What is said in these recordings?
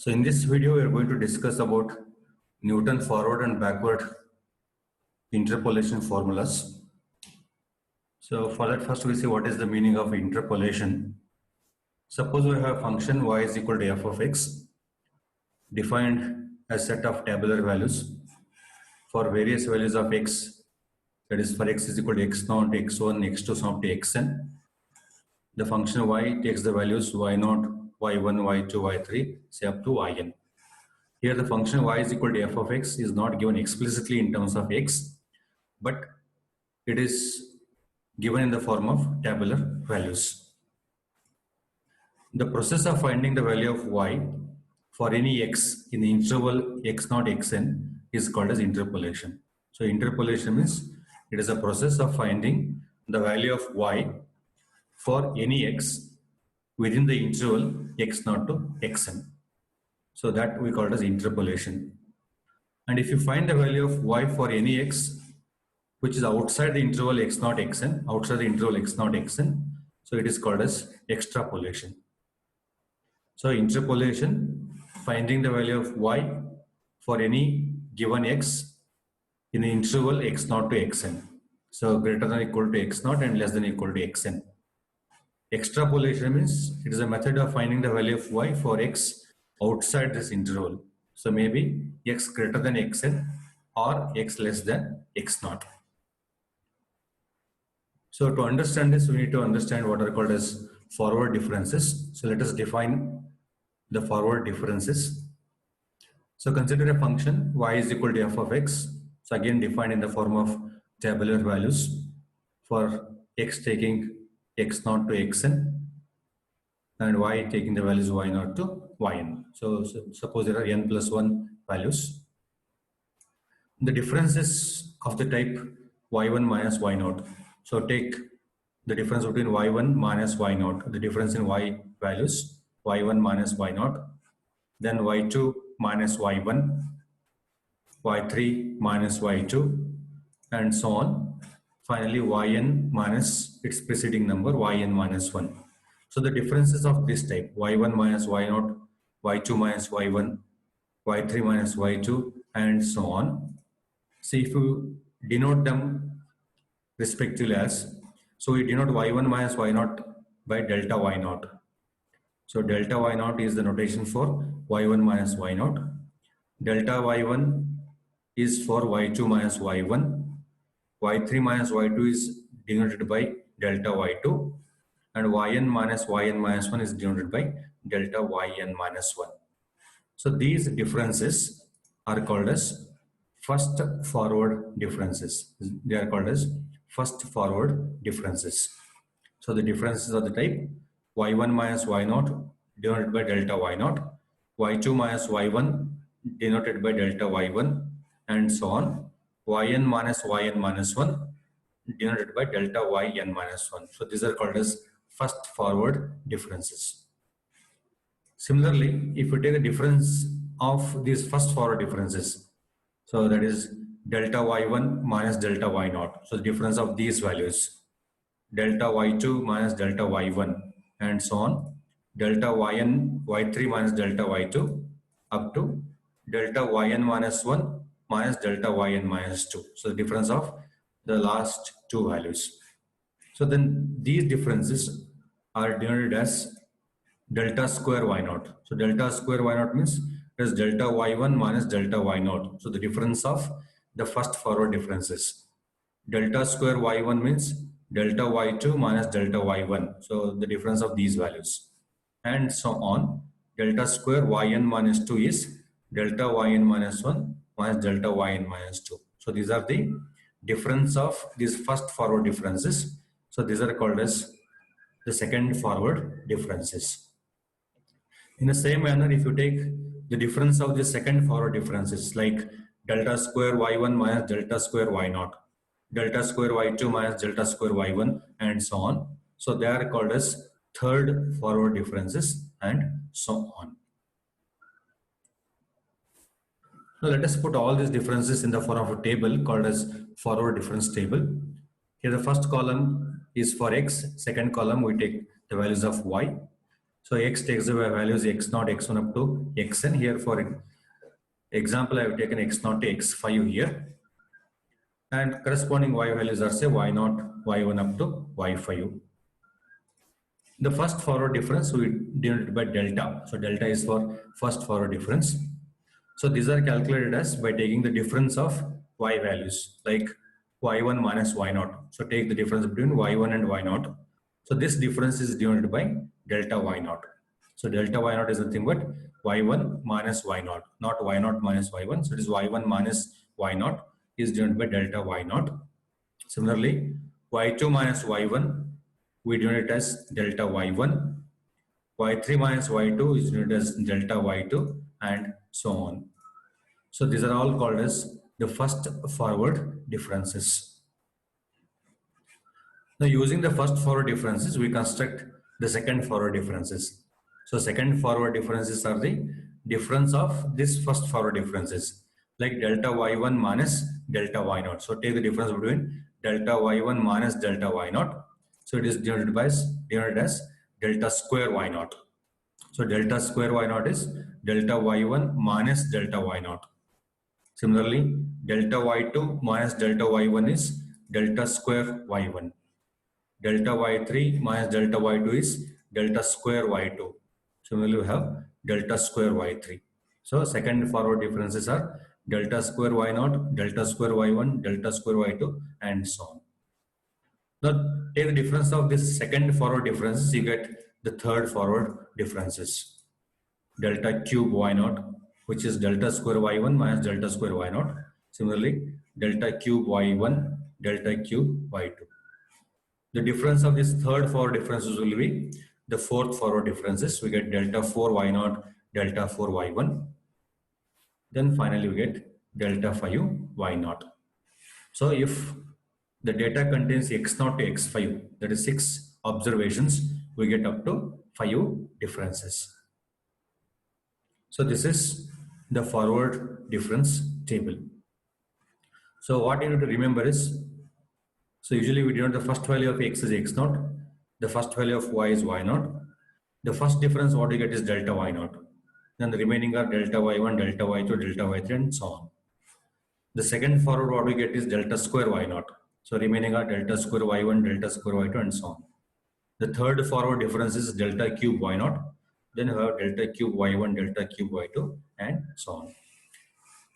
So in this video, we are going to discuss about Newton forward and backward interpolation formulas. So for that, first we see what is the meaning of interpolation. Suppose we have a function y is equal to f of x defined as set of tabular values for various values of x, that is for x is equal to x0, x1, x2, sum up to xn. The function y takes the values y0, y1, y2, y3, say up to yn. Here the function y is equal to f of x is not given explicitly in terms of x, but it is given in the form of tabular values. The process of finding the value of y for any x in the interval x0, xn is called as interpolation. So interpolation means it is a process of finding the value of y for any x within the interval x0 to xn. So that we call it as interpolation. And if you find the value of y for any x which is outside the interval x0, xn, outside the interval x0, xn, so it is called as extrapolation. So interpolation, finding the value of y for any given x in the interval x0 to xn. So greater than or equal to x0 and less than or equal to xn. Extrapolation means it is a method of finding the value of y for x outside this interval. So maybe x greater than xn or x less than x0. So to understand this, we need to understand what are called as forward differences. So let us define the forward differences. So consider a function y is equal to f of x. So again defined in the form of tabular values for x taking x0 to xn and y taking the values y0 to yn. So suppose there are n plus 1 values. The differences of the type y1 minus y0. So take the difference between y1 minus y0, the difference in y values, y1 minus y0, then y2 minus y1, y3 minus y2, and so on. Finally, yn minus its preceding number, yn minus 1. So the differences of this type, y1 minus y0, y2 minus y1, y3 minus y2, and so on. See, if you denote them respectively as, so we denote y1 minus y0 by delta y0. So delta y0 is the notation for y1 minus y0. Delta y1 is for y2 minus y1. y3 minus y2 is denoted by delta y2. And yn minus 1 is denoted by delta yn minus 1. So these differences are called as first forward differences. They are called as first forward differences. So the differences of the type y1 minus y0 denoted by delta y0, y2 minus y1 denoted by delta y1, and so on. yn minus 1 denoted by delta yn minus 1. So these are called as first forward differences. Similarly, if we take the difference of these first forward differences, so that is delta y1 minus delta y0. So the difference of these values, delta y2 minus delta y1, and so on. Delta yn, y3 minus delta y2 up to delta yn minus 1 minus delta yn minus 2. So the difference of the last two values. So then these differences are denoted as delta square y0. So delta square y0 means it is delta y1 minus delta y0. So the difference of the first forward differences. Delta square y1 means delta y2 minus delta y1. So the difference of these values. And so on. Delta square yn minus 2 is delta yn minus 1 minus delta yn minus 2. So these are the difference of these first forward differences. So these are called as the second forward differences. In the same manner, if you take the difference of the second forward differences like delta square y1 minus delta square y0, delta square y2 minus delta square y1, and so on. So they are called as third forward differences, and so on. Now let us put all these differences in the form of a table called as forward difference table. Here the first column is for x, second column we take the values of y, So x takes the values x0, x1 up to xn. Here for example, I have taken x0 to x5 here. And corresponding y values are say y0, y1 up to y5. The first forward difference we denoted by delta. So delta is for first forward difference. So these are calculated as by taking the difference of y values like y1 minus y0. So take the difference between y1 and y0. So this difference is denoted by delta y0. So delta y0 is nothing but y1 minus y0, not y0 minus y1. So it is y1 minus y0 is denoted by delta y0. Similarly, y2 minus y1 we denote it as delta y1. Y3 minus y2 is denoted as delta y2 and so on. So these are all called as the first forward differences. Now using the first forward differences, we construct the second forward differences. So second forward differences are the difference of this first forward differences like delta y1 minus delta y0. So take the difference between delta y1 minus delta y0. So it is denoted as delta square y0. So delta square y0 is delta y1 minus delta y0. Similarly, delta y2 minus delta y1 is delta square y1. Delta y3 minus delta y2 is delta square y2. Similarly, we have delta square y3. So second forward differences are delta square y0, delta square y1, delta square y2, and so on. Now take the difference of this second forward differences, you get the third forward differences. Delta cube y0, which is delta square y1 minus delta square y0. Similarly, delta cube y1, delta cube y2. The difference of this third forward differences will be the fourth forward differences. We get delta 4 y0, delta 4 y1. Then finally we get delta 5 y0. So if the data contains x0 to x5, that is 6 observations, we get up to 5 differences. So this is the forward difference table. So what you need to remember is, so usually we denote the first value of x is x0, the first value of y is y0. The first difference what you get is delta y0. Then the remaining are delta y1, delta y2, delta y3 and so on. The second forward what we get is delta square y0. So remaining are delta square y1, delta square y2 and so on. The third forward difference is delta cube y0. Then we have delta cube y1, delta cube y2 and so on.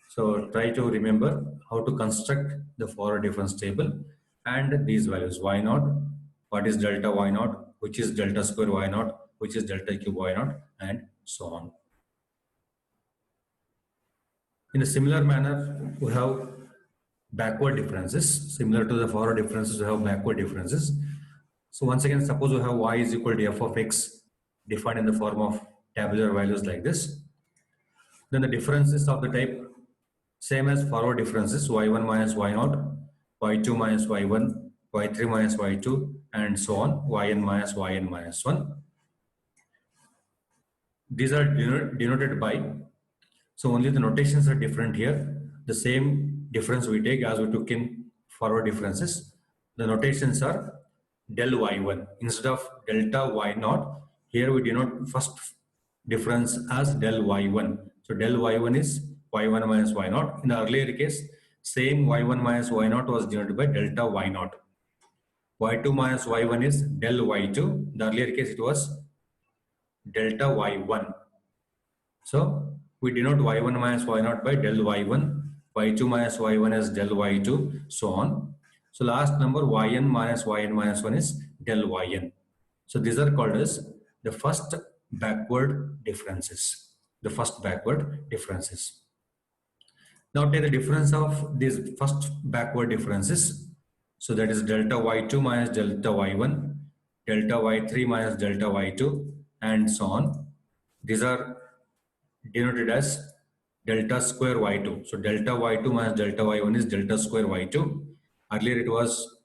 So try to remember how to construct the forward difference table and these values y0, what is delta y0, which is delta square y0, which is delta cube y0 and so on. In a similar manner, we have backward differences. Similar to the forward differences, we have backward differences. So once again, suppose we have y is equal to f of x defined in the form of tabular values like this. Then the differences of the type same as forward differences, y1 minus y0, y2 minus y1, y3 minus y2, and so on, yn minus 1. These are denoted by, so only the notations are different here. The same difference we take as we took in forward differences. The notations are del y1 instead of delta y0. Here we denote first difference as del y1. So del y1 is y1 minus y0. In the earlier case, same y1 minus y0 was denoted by delta y0. y2 minus y1 is del y2. In the earlier case, it was delta y1. So we denote y1 minus y0 by del y1, y2 minus y1 as del y2, so on. So last number yn minus 1 is del yn. So these are called as the first backward differences. The first backward differences. Now take the difference of these first backward differences. So that is delta y2 minus delta y1, delta y3 minus delta y2, and so on. These are denoted as delta square y2. So delta y2 minus delta y1 is delta square y2. Earlier it was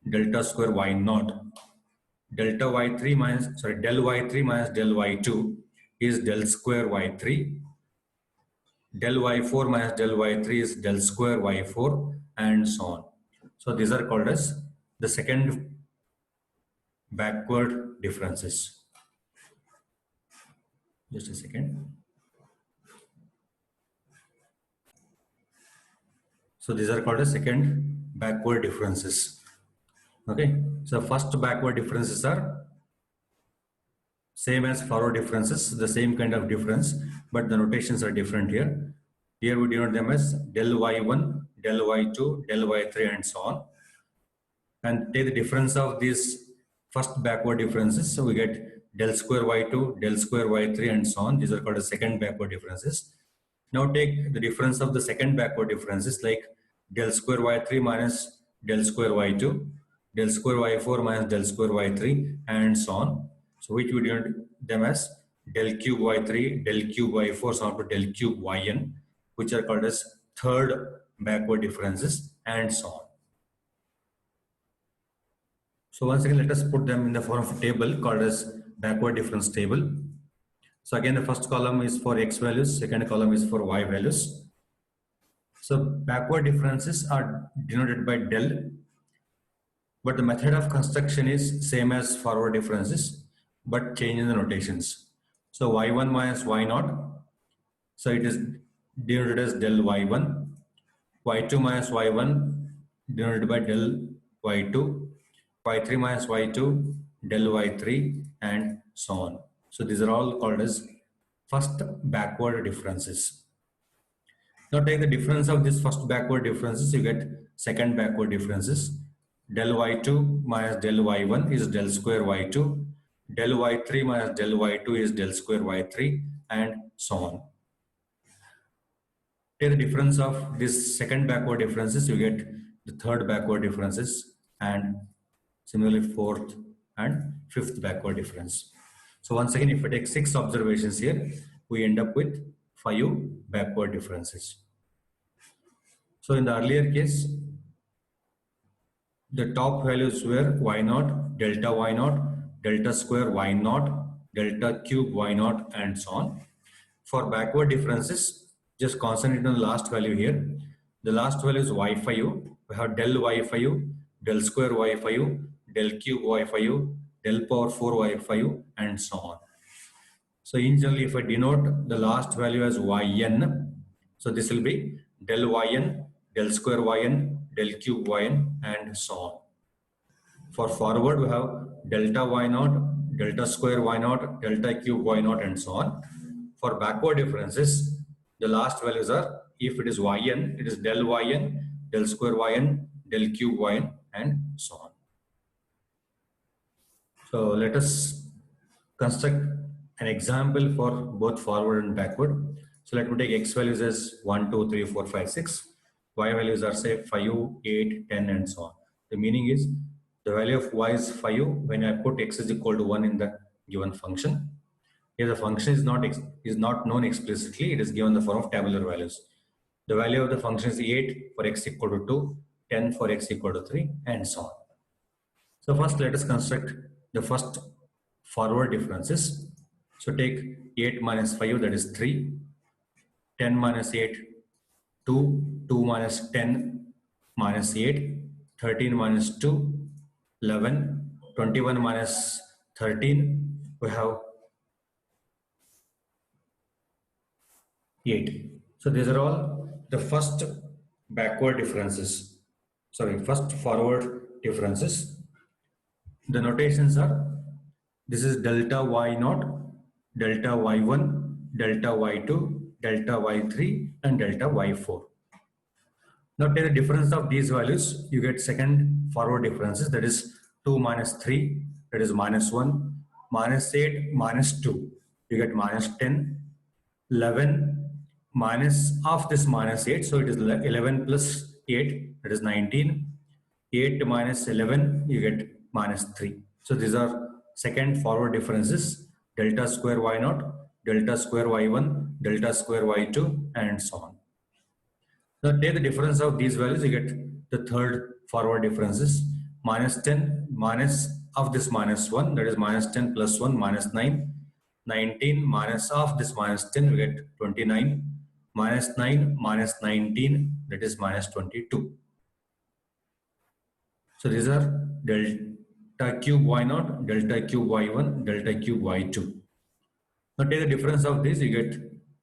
delta square y0. Delta y3 minus, del y3 minus del y2 is del square y3. Del y4 minus del y3 is del square y4 and so on. So these are called as the second backward differences. Just a second. So these are called as second backward differences. Okay. So first backward differences are same as forward differences, the same kind of difference, but the notations are different here. Here we denote them as del y1, del y2, del y3, and so on. And take the difference of these first backward differences. So we get del square y2, del square y3, and so on. These are called as second backward differences. Now take the difference of the second backward differences like del square y3 minus del square y2, del square y4 minus del square y3, and so on. So which we denote them as del cube y3, del cube y4, so on to del cube yn, which are called as third backward differences, and so on. So once again, let us put them in the form of a table called as backward difference table. So again, the first column is for x values, second column is for y values. So backward differences are denoted by del, but the method of construction is same as forward differences, but change in the notations. So y1 minus y0, so it is denoted as del y1, y2 minus y1 denoted by del y2, y3 minus y2, del y3, and so on. So these are all called as first backward differences. Now take the difference of this first backward differences, you get second backward differences. Del y2 minus del y1 is del square y2, del y3 minus del y2 is del square y3, and so on. Take the difference of this second backward differences, you get the third backward differences, and similarly fourth and fifth backward difference. So once again, if we take 6 observations here, we end up with 5 backward differences. So in the earlier case, the top values were y0, delta y0, delta square y0, delta cube y0, and so on. For backward differences, just concentrate on the last value here. The last value is y5. We have del y5, del square y5, del cube y5, del power 4 y5, and so on. So in general, if I denote the last value as yn, so this will be del yn, del square yn, del cube yn, and so on. For forward, we have delta y0, delta square y0, delta cube y0, and so on. For backward differences, the last values are, if it is yn, it is del yn, del square yn, del cube yn, and so on. So let us construct an example for both forward and backward. So let me take x values as 1, 2, 3, 4, 5, 6. Y values are say 5, 8, 10, and so on. The meaning is the value of y is 5 when I put x is equal to 1 in the given function. Here the function is not known explicitly, it is given in the form of tabular values. The value of the function is 8 for x equal to 2, 10 for x equal to 3, and so on. So first let us construct the first forward differences. So take 8 minus 5, that is 3, 10 minus 8, 2, 2 minus 10 minus 8, 13 minus 2, 11, 21 minus 13, we have 8. So these are all the first backward differences. Sorry, first forward differences. The notations are, this is delta y0, delta y1, delta y2, delta y3, and delta y4. Now take the difference of these values, you get second forward differences, that is 2 minus 3, that is minus 1, minus 8, minus 2, you get minus 10, 11, minus of this minus 8, so it is 11 plus 8, that is 19, 8 minus 11, you get minus 3. So these are second forward differences, delta square y0, delta square y1, delta square y2, and so on. Now take the difference of these values, you get the third forward differences, minus 10, minus of this minus 1, that is minus 10 plus 1, minus 9, 19, minus of this minus 10, we get 29, minus 9, minus 19, that is minus 22. So these are delta cube y0, delta cube y1, delta cube y2. Now take the difference of these, you get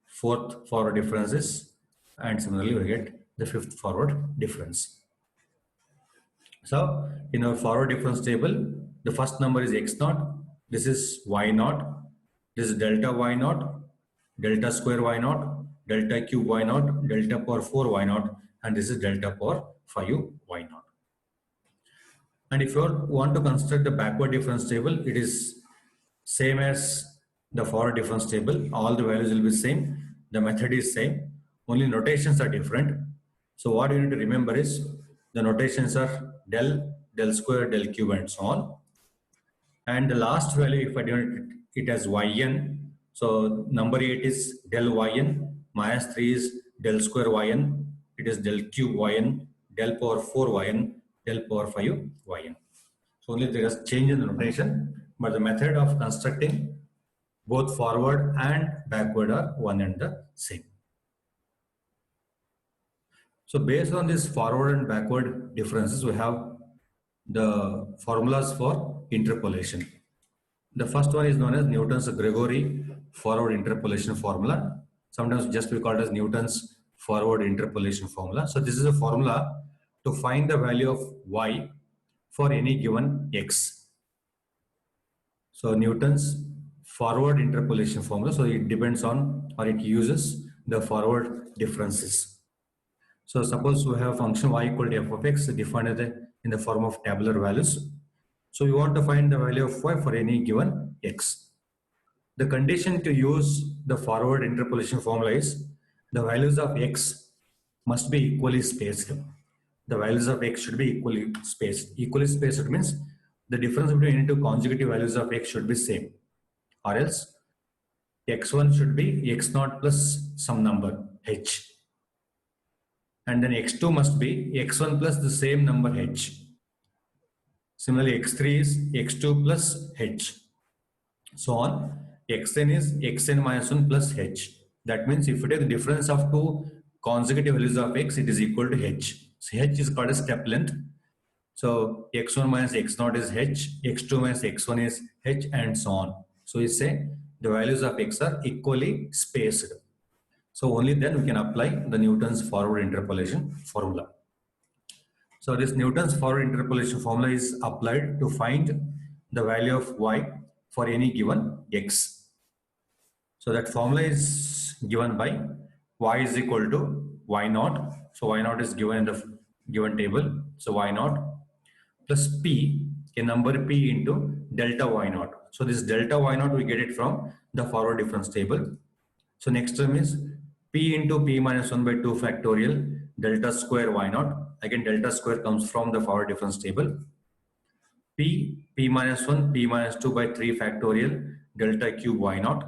fourth forward differences, and similarly we get the fifth forward difference. So in our forward difference table, the first number is x naught, this is y naught, this is delta y naught, delta square y naught, delta cube y naught, delta power 4 y naught, and this is delta power 5 y naught. And if you want to construct the backward difference table, it is same as the forward difference table. All the values will be same. The method is same. Only notations are different. So what you need to remember is the notations are del, del square, del cube, and so on. And the last value, if I denote it as yn, so number 8 is del yn, minus 3 is del square yn, it is del cube yn, del power 4 yn, del power 5 yn. So only there is change in the notation, but the method of constructing both forward and backward are one and the same. So based on this forward and backward differences, we have the formulas for interpolation. The first one is known as Newton's Gregory forward interpolation formula. Sometimes just we call it as Newton's forward interpolation formula. So this is a formula to find the value of y for any given x. So Newton's forward interpolation formula, so it depends on, or it uses the forward differences. So suppose we have function y equal to f of x defined in the form of tabular values. So we want to find the value of y for any given x. The condition to use the forward interpolation formula is the values of x must be equally spaced. The values of x should be equally spaced. Equally spaced means the difference between any two consecutive values of x should be same, or else x1 should be x naught plus some number h, and then x2 must be x1 plus the same number h. Similarly, x3 is x2 plus h. So on, xn is xn minus 1 plus h. That means if you take the difference of two consecutive values of x, it is equal to h. So h is called a step length. So x1 minus x0 is h, x2 minus x1 is h, and so on. So we say the values of x are equally spaced. So only then we can apply the Newton's forward interpolation formula. So this Newton's forward interpolation formula is applied to find the value of y for any given x. So that formula is given by y is equal to y naught. So y naught is given in the given table. So y naught plus p, a number p into delta y naught. So this delta y naught we get it from the forward difference table. So next term is p into p minus 1 by 2 factorial delta square y naught. Again, delta square comes from the forward difference table. P minus 1, p minus 2 by 3 factorial delta cube y naught,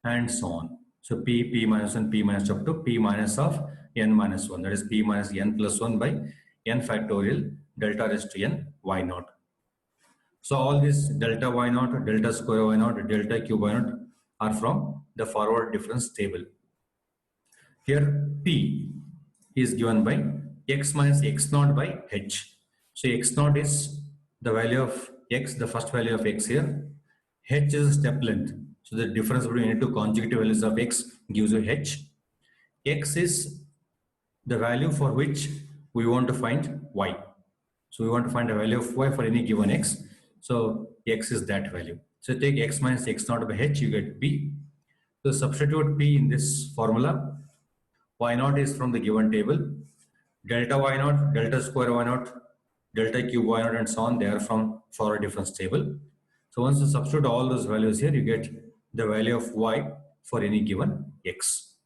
and so on. So p minus 1, p minus 2 up to p minus of n minus 1. That is p minus n plus 1 by n factorial delta raised to n y naught. So all this delta y naught, delta square y naught, delta cube y naught are from the forward difference table. Here p is given by x minus x naught by h. So x naught is the value of x, the first value of x here. H is step length. So the difference between any two consecutive values of x gives you h. X is the value for which we want to find y. So we want to find a value of y for any given x. So x is that value. So take x minus x naught by h, you get p. So substitute p in this formula. Y naught is from the given table. Delta y naught, delta square y naught, delta cube y naught, and so on, they are from forward difference table. So once you substitute all those values here, you get the value of y for any given x.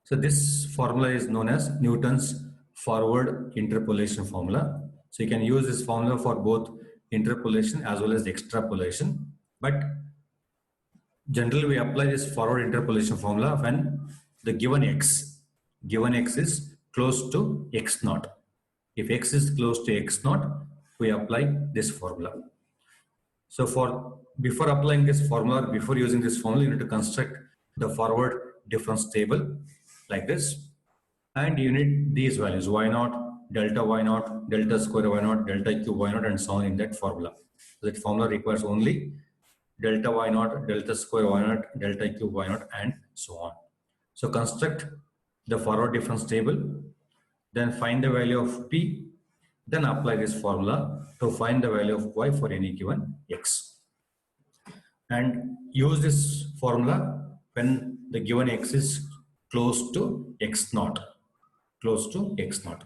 So this formula is known as Newton's forward interpolation formula. So you can use this formula for both interpolation as well as extrapolation. But generally we apply this forward interpolation formula when the given x is close to x naught. If x is close to x naught, we apply this formula. So before applying this formula, before using this formula, you need to construct the forward difference table like this, and you need these values: y naught, delta square y naught, delta cube y naught, and so on in that formula. So that formula requires only delta y naught, delta square y naught, delta cube y naught, and so on. So construct the forward difference table, then find the value of P, then apply this formula to find the value of y for any given x. And use this formula when the given x is close to x naught, close to x naught.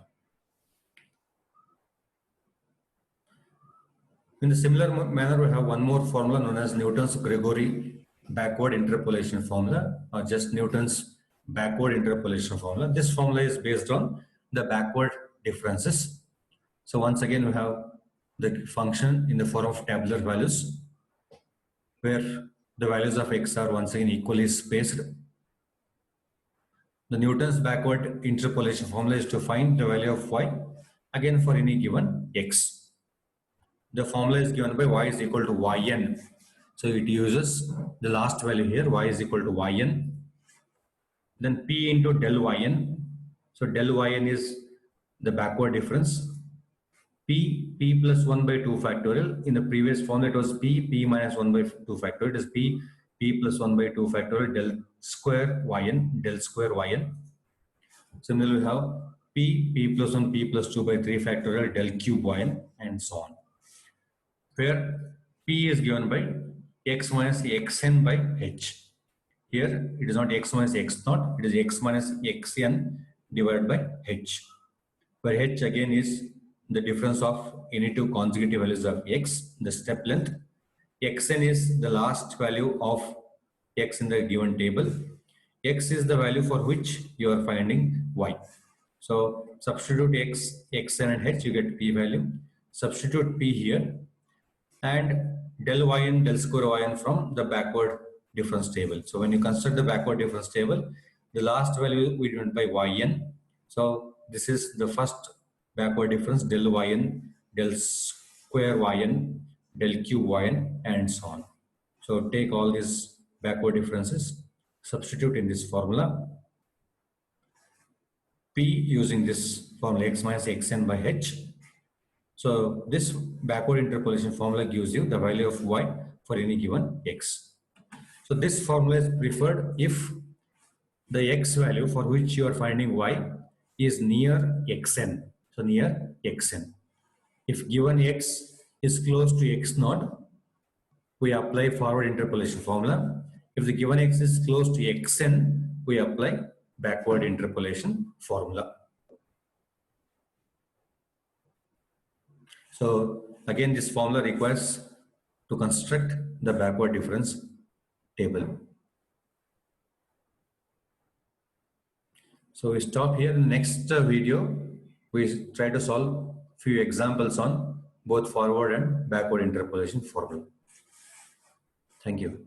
In the similar manner, we have one more formula known as Newton's Gregory backward interpolation formula, or just Newton's backward interpolation formula. This formula is based on the backward differences. So once again, we have the function in the form of tabular values, where the values of x are once again equally spaced. The Newton's backward interpolation formula is to find the value of y, again for any given x. The formula is given by y is equal to yn. So it uses the last value here, y is equal to yn. Then p into del yn. So del yn is the backward difference. P plus 1 by 2 factorial. In the previous formula it was p minus 1 by 2 factorial. It is p plus 1 by 2 factorial del square yn. Similarly we have p plus 1 p plus 2 by 3 factorial del cube yn, and so on. Where p is given by x minus xn by h. Here it is not x minus x naught, it is x minus xn divided by h, where h again is the difference of any two consecutive values of x, the step length. Xn is the last value of x in the given table. X is the value for which you are finding y. So substitute x, xn and h, you get p value. Substitute p here, and del yn, del square yn from the backward difference table. So when you construct the backward difference table, the last value we went by yn. So this is the first backward difference, del yn, del square yn, del cube yn, and so on. So take all these backward differences, substitute in this formula. P using this formula x minus xn by h. So this backward interpolation formula gives you the value of y for any given x. So this formula is preferred if the x value for which you are finding y is near xn. So near xn. If given x is close to x naught, we apply forward interpolation formula. If the given x is close to xn, we apply backward interpolation formula. So again, this formula requires to construct the backward difference table. So we stop here. In the next video, we try to solve few examples on both forward and backward interpolation formula. Thank you.